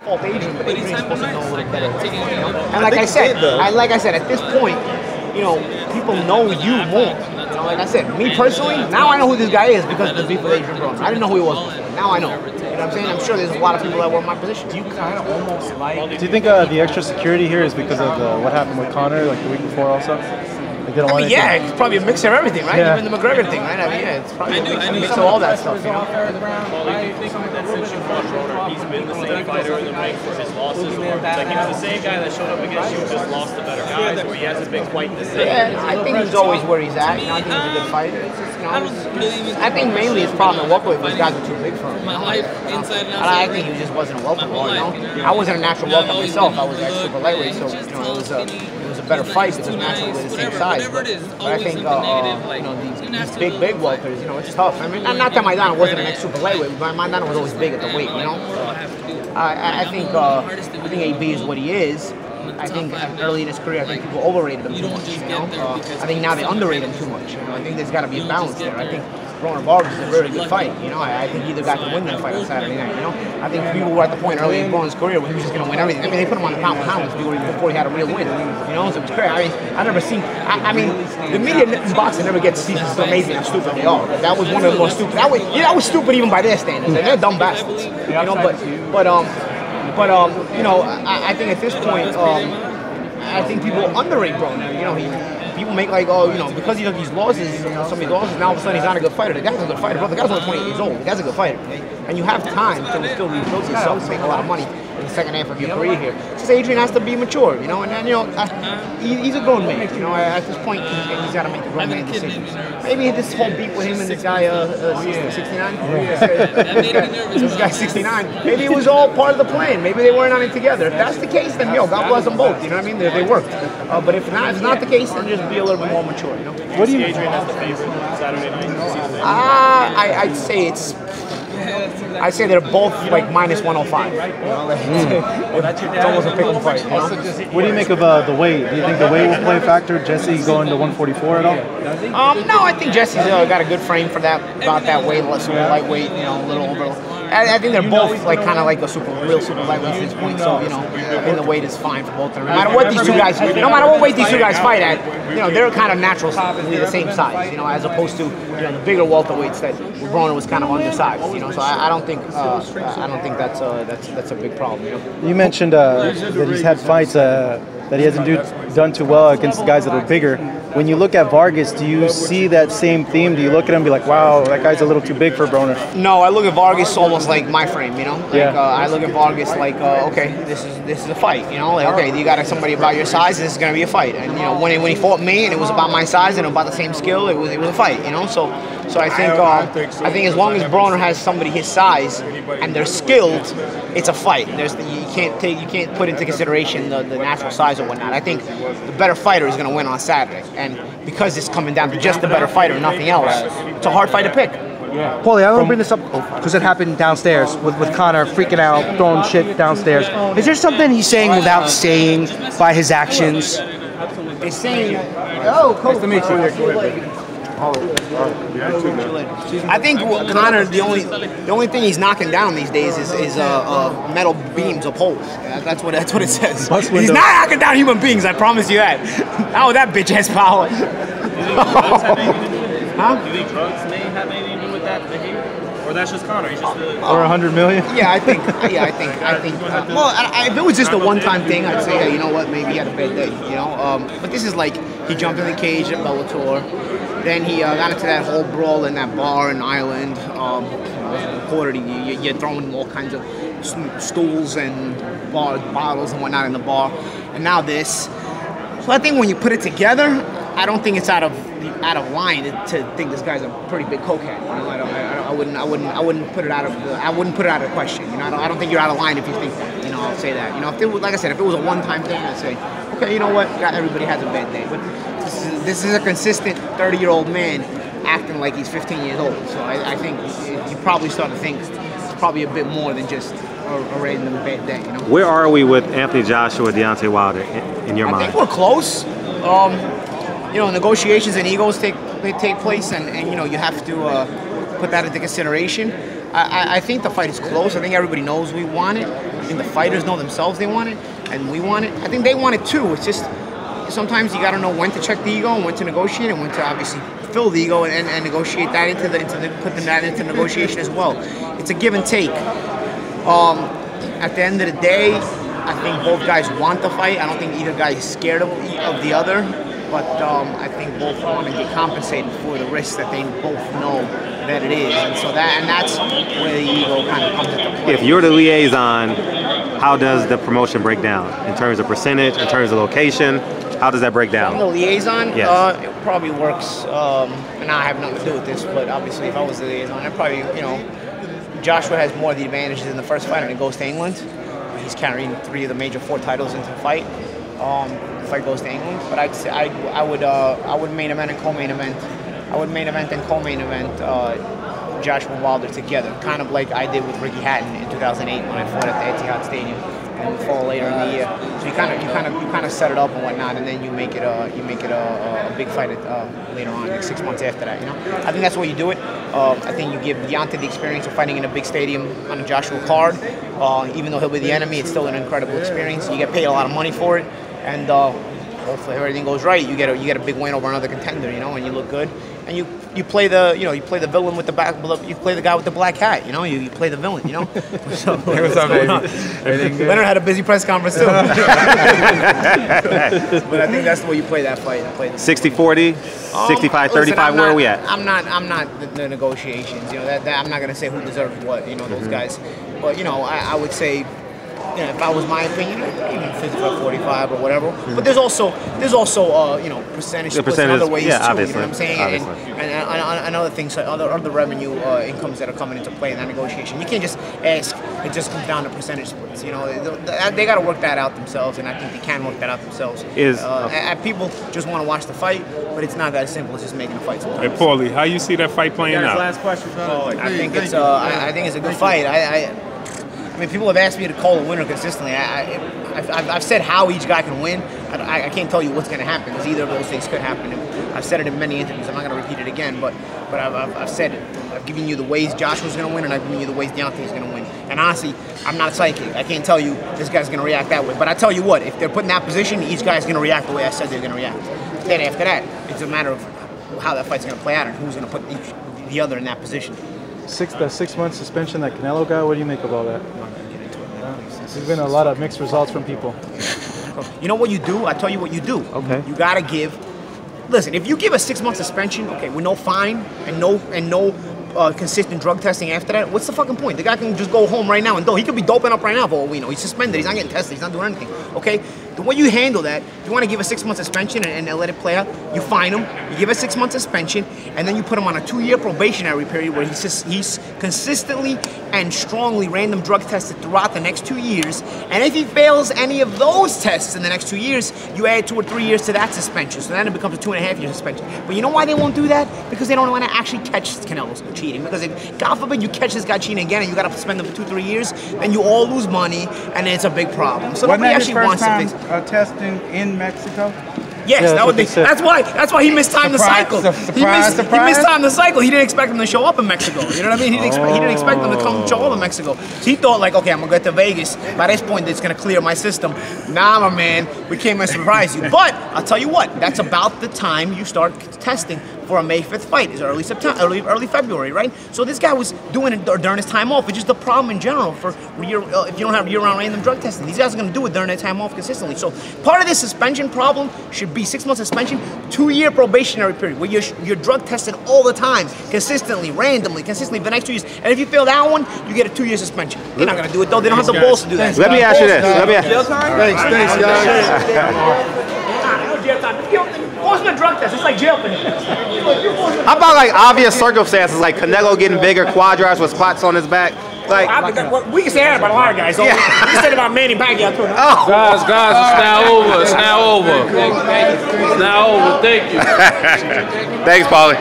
fault Adrian, but Adrian's supposed to know a little better. And like I said, at this point, you know, people know you more. You know, like I said, me personally, now I know who this guy is because of the beef with Adrian Broner. I didn't know who he was before. Now I know. You know what I'm saying? I'm sure there's a lot of people that were in my position. Do you kind of almost like... Do you think the extra security here is because of what happened with Conor like the week before also? I mean, yeah, it's probably a mix of everything, right? Yeah. Even the McGregor thing, right? I mean, yeah, it's probably a mix of all that stuff, you know? Paulie, do you think that since you fought Broner, he's been the same fighter in the ring for his losses? Or like he was the same guy that showed up against you, just lost to better guys, or he hasn't been quite the same? Yeah, I think he's always where he's at. You know, I think he's a good fighter. It's just, you know, I think mainly his problem at welterweight was guys were too big for him. I think he just wasn't a welterweight, you know? I wasn't a natural welterweight myself. I was actually super lightweight, so, you know, it was a better fight because naturally we're the same size. But I think, you know, these big welters, you know, it's tough. I mean, not that Maidana wasn't an ex-super lightweight, but Maidana was always big at the weight, you know? I think AB is what he is. I think early in his career, I think people overrated him too much, you know? I think now they underrate him too much. You know? I think there's got to be a balance there. I think Broner Vargas is a very good fight, you know? I think either guy can win that fight on Saturday night, you know? I think people were at the point early in Broner's career where he was just going to win everything. I mean, they put him on the pound for pound before he had a real win, you know? So it's crazy. I mean, I've never seen, I mean, the media in boxing never gets to see how amazing how stupid they are. That was one of the most stupid, that was stupid even by their standards, and they're dumb bastards, you know? But you know, I think at this point, I think people underrate Broner. You know, people make like, oh, you know, because he took these losses, you know, some of these losses, now all of a sudden he's not a good fighter. The guy's a good fighter, bro. The guy's only 28 years old. The guy's a good fighter. And you have time to still rebuild yourself and make a lot of money in the second half of your career here. Just Adrian has to be mature, you know, and then, you know, he's a grown man, you know, at this point, he's got to make a grown man decision. Maybe this whole beat with him and this guy, 69? This guy 69. Maybe it was all part of the plan. Maybe they weren't on it together. If that's the case, then, yo, God bless them both, you know what I mean? They worked. But if it's not the case, then just be a little bit more mature, you know? What do you Adrian as the favorite Saturday night? I'd say they're both like minus 105. You know, it's almost a pick'em fight. You know? What do you make of the weight? Do you think the weight will play a factor? Jesse going to 144 at all? No, I think Jesse's got a good frame for that, about that weight, lightweight, you know, a little over. I think they're both like kind of like a real super lightweight at this point. So you know, I think the weight is fine for both of them. No matter what these two guys, no matter what weight these two guys fight at, you know, they're kind of naturally the same size. You know, as opposed to the bigger welterweights that Broner was kind of undersized. You know, so I don't think that's a big problem. You know? You mentioned that he's had fights that he hasn't done too well against the guys that are bigger. When you look at Vargas, do you see that same theme? Do you look at him and be like, wow, that guy's a little too big for Broner? No, I look at Vargas almost like my frame, you know? Like, I look at Vargas like, okay, this is a fight, you know? Like, okay, you got somebody about your size, this is going to be a fight. And, you know, when he fought me and it was about my size and about the same skill, it was a fight, you know? So I think as long as Broner has somebody his size and they're skilled, it's a fight. You can't put into consideration the natural size or whatnot. I think the better fighter is going to win on Saturday. And because it's coming down to just the better fighter, nothing else, it's a hard fight to pick. Yeah. Paulie, I want to bring this up because it happened downstairs with Conor freaking out, throwing shit downstairs. Is there something he's saying without saying by his actions? He's saying, oh, cool. Nice to meet you. I think Conor, the only thing he's knocking down these days is metal beams or poles. That's what it says. He's not knocking down human beings. I promise you that. How that bitch has power. Huh? Do you think drugs may have anything to do with that behavior? Or that's just Conor? He's just or 100 million? Yeah, I think. Well, if it was just a one-time thing, I'd say, hey, you know what? Maybe he had a bad day. You know, but this is like he jumped in the cage at Bellator. Then he got into that whole brawl in that bar in Ireland. Reported you're throwing all kinds of stools and bottles and whatnot in the bar, and now this. So I think when you put it together, I don't think it's out of line to think this guy's a pretty big cokehead. You know, I wouldn't put it out of question. You know, I don't think you're out of line if you think that. You know, I'll say that. You know, if it was, like I said, if it was a one-time thing, I'd say, okay, you know what, everybody has a bad day, but this is a consistent 30-year-old man acting like he's 15 years old. So I think you probably start to think it's probably a bit more than just a random bad day. You know. Where are we with Anthony Joshua, Deontay Wilder in your mind? I think we're close. You know, negotiations and egos take place, and you know you have to put that into consideration. I think the fight is close. I think everybody knows we want it. think the fighters know themselves they want it, and we want it. I think they want it too. It's just sometimes you got to know when to check the ego and when to negotiate, and when to obviously fill the ego and negotiate that into that into negotiation as well. It's a give and take. At the end of the day, I think both guys want the fight. I don't think either guy is scared of the other, but I think both want to get compensated for the risks that they both know that it is, and so that's where the ego kind of comes into play. If you're the liaison, how does the promotion break down in terms of percentage, in terms of location? How does that break down? The liaison, yes. It probably works, and I have nothing to do with this, but obviously if I was the liaison, I'd probably, Joshua has more of the advantages in the first fight, and he goes to England. He's carrying 3 of the major 4 titles into the fight. The fight goes to England, but I'd say I would main event and co-main event. I would main event and co-main event Joshua Wilder together, kind of like I did with Ricky Hatton in 2008 when I fought at the Etihad Stadium and the fall later in the year. So you kind of set it up and whatnot, and then you make it a big fight later on, like 6 months after that. I think that's the way you do it. I think you give Deontay the experience of fighting in a big stadium on a Joshua card. Even though he'll be the enemy, it's still an incredible experience. You get paid a lot of money for it, and hopefully if everything goes right, you get a big win over another contender, and you look good. And you play the villain with the back, you play the guy with the black hat, you play the villain, So, what's up, baby? Leonard had a busy press conference too. But I think that's the way you play that fight. 60-40, 65-35. Where are we at? I'm not the negotiations. That I'm not gonna say who deserves what. Those guys. But I would say. If that was my opinion, even 55-45 or whatever. But there's also percentage splits in other ways too. Obviously. You know what I'm saying? And other things, other revenue incomes that are coming into play in that negotiation. You can't just ask. It just comes down to percentage splits. They got to work that out themselves, and I think they can work that out themselves. People just want to watch the fight, but it's not that simple. It's just making a fight. Sometimes. Hey, Paulie, how you see that fight playing out? Last question, brother. I think it's a good fight. I mean, people have asked me to call a winner consistently. I've said how each guy can win. I can't tell you what's going to happen, because either of those things could happen. I've said it in many interviews. I'm not going to repeat it again, but I've said it. I've given you the ways Joshua's going to win, and I've given you the ways Deontay's going to win. And honestly, I'm not psychic. I can't tell you this guy's going to react that way. But I tell you what, if they're put in that position, each guy's going to react the way I said they're going to react. Then after that, it's a matter of how that fight's going to play out and who's going to put the other in that position. The 6-month suspension that Canelo got, what do you make of all that? There's been a lot of mixed results from people. You know what you do? I tell you what you do. Okay. You gotta give. Listen, if you give a 6-month suspension, okay, with no fine and no consistent drug testing after that, what's the fucking point? The guy can just go home right now and dope. He could be doping up right now for all we know. He's suspended. He's not getting tested. He's not doing anything. Okay. The way you handle that, if you want to give a 6-month suspension and let it play out, you fine him, you give a 6-month suspension, and then you put him on a 2-year probationary period where he's consistently and strongly random drug tested throughout the next 2 years. And if he fails any of those tests in the next 2 years, you add 2 or 3 years to that suspension. So then it becomes a 2.5-year suspension. But you know why they won't do that? Because they don't want to actually catch Canelo cheating. Because if, God forbid, you catch this guy cheating again and you got to suspend him for 2-3 years, then you all lose money, and it's a big problem. So nobody actually wants to fix. Testing in Mexico? Yes, yeah, that would be. That's why he mistimed the cycle. He mistimed the cycle. He didn't expect them to show up in Mexico. You know what I mean? He didn't expect them to come show up in Mexico. So he thought like, okay, I'm gonna get to Vegas. By this point, it's gonna clear my system. Nah, my man, we came to surprise you. But I'll tell you what, that's about the time you start testing for a May 5th fight. It's early September, early February, right? So this guy was doing it during his time off, which is the problem in general for if you don't have year-round random drug testing. These guys are going to do it during their time off consistently. So part of this suspension problem should be 6-month suspension, 2-year probationary period where you're drug tested all the time, consistently, randomly, consistently for the next 2 years. And if you fail that one, you get a 2-year suspension. They're not going to do it though. They don't have the balls to do that. Let me ask you this. Thanks, guys. Jail time. Forcing a drug test, it's like jail for him. How about like obvious circumstances, like Canelo getting bigger, quadrats with spots on his back? Like we can say that about a lot of guys. So we can say about Manny Pacqiiao too. Oh. Guys, it's now over. It's now over. It's now over. Thank you. Thanks, Paulie.